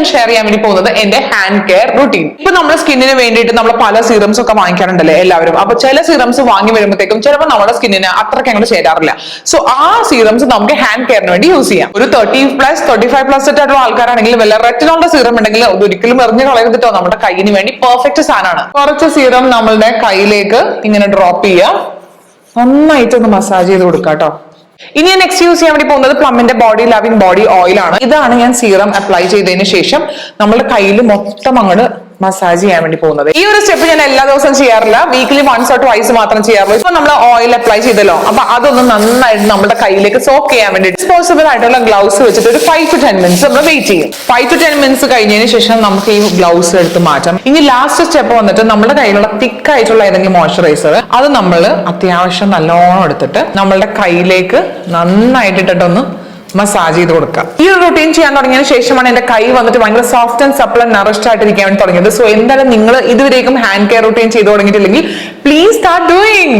ഞാൻ ഷെയർ ചെയ്യാൻ വേണ്ടി പോകുന്നത് എന്റെ ഹാൻഡ് കെയർ റുട്ടീൻ. ഇപ്പൊ നമ്മുടെ സ്കിന്നിന് വേണ്ടിയിട്ട് നമ്മൾ പല സീറംസ് ഒക്കെ വാങ്ങിക്കാറുണ്ടല്ലേ എല്ലാവരും. അപ്പൊ ചില സീറംസ് വാങ്ങി വരുമ്പോഴത്തേക്കും ചിലപ്പോൾ നമ്മുടെ സ്കിന്നിന് അത്രയ്ക്ക് അങ്ങോട്ട് ചേരാറില്ല. സോ ആ സീറംസ് നമുക്ക് ഹാൻഡ് കെയറിന് വേണ്ടി യൂസ് ചെയ്യാം. ഒരു 35+ ആയിട്ടുള്ള ആൾക്കാരാണെങ്കിൽ വല്ല റെറ്റിനോളിന്റെ സീറം ഉണ്ടെങ്കിൽ ഒരിക്കലും എറിഞ്ഞു കളയരുതിട്ടോ. നമ്മുടെ കൈയിന് വേണ്ടി പെർഫെക്റ്റ് സാധനമാണ്. കുറച്ച് സീറം നമ്മളുടെ കയ്യിലേക്ക് ഇങ്ങനെ ഡ്രോപ്പ് ചെയ്യുക, നന്നായിട്ടൊന്ന് മസാജ് ചെയ്ത് കൊടുക്കുക കേട്ടോ. ഇനി ഞാൻ നെക്സ്റ്റ് യൂസ് ചെയ്യാൻ വേണ്ടി പോകുന്നത് പ്ലമ്മിന്റെ ബോഡി ലവിംഗ് ബോഡി ഓയിൽ ആണ്. ഇതാണ് ഞാൻ സീറം അപ്ലൈ ചെയ്തതിന് ശേഷം നമ്മുടെ കയ്യിൽ മൊത്തം അങ്ങോട്ട് മസാജ് ചെയ്യാൻ വേണ്ടി പോകുന്നത്. ഈ ഒരു സ്റ്റെപ്പ് ഞാൻ എല്ലാ ദിവസവും ചെയ്യാറില്ല, വീക്കിലി 1 or 2 മാത്രം ചെയ്യാറുള്ളൂ. ഇപ്പൊ നമ്മൾ ഓയിൽ അപ്ലൈ ചെയ്തല്ലോ, അപ്പൊ അതൊന്ന് നന്നായിട്ട് നമ്മുടെ കയ്യിലേക്ക് സോക്ക് ചെയ്യാൻ വേണ്ടി ഡിസ്പോസിബിൾ ആയിട്ടുള്ള ഗ്ലൗസ് വെച്ചിട്ട് ഒരു 5 to 10 minutes നമ്മൾ വെയിറ്റ് ചെയ്യും. 5 to 10 minutes കഴിഞ്ഞതിന് ശേഷം നമുക്ക് ഈ ഗ്ലൗസ് എടുത്ത് മാറ്റാം. ഇനി ലാസ്റ്റ് സ്റ്റെപ്പ് വന്നിട്ട് നമ്മുടെ കയ്യിലുള്ള തിക്ക് ആയിട്ടുള്ള ഏതെങ്കിലും മോയ്സ്ചറൈസർ അത് നമ്മൾ അത്യാവശ്യം നല്ലോണം എടുത്തിട്ട് നമ്മളുടെ കയ്യിലേക്ക് നന്നായിട്ടിട്ടൊന്ന് മസാജ് ചെയ്ത് കൊടുക്കുക. ഈ ഒരു റൂട്ടീൻ ചെയ്യാൻ തുടങ്ങിയതിന് ശേഷമാണ് എന്റെ കൈ വന്നിട്ട് ഭയങ്കര soft and supple and nourished ആയിട്ടിരിക്കാൻ വേണ്ടി തുടങ്ങിയത്. സോ എന്തായാലും നിങ്ങൾ ഇതുവരേക്കും ഹാൻഡ് കെയർ റൂട്ടീൻ ചെയ്ത് തുടങ്ങിയിട്ടില്ലെങ്കിൽ പ്ലീസ് സ്റ്റാർട്ട് ഡൂയിങ്.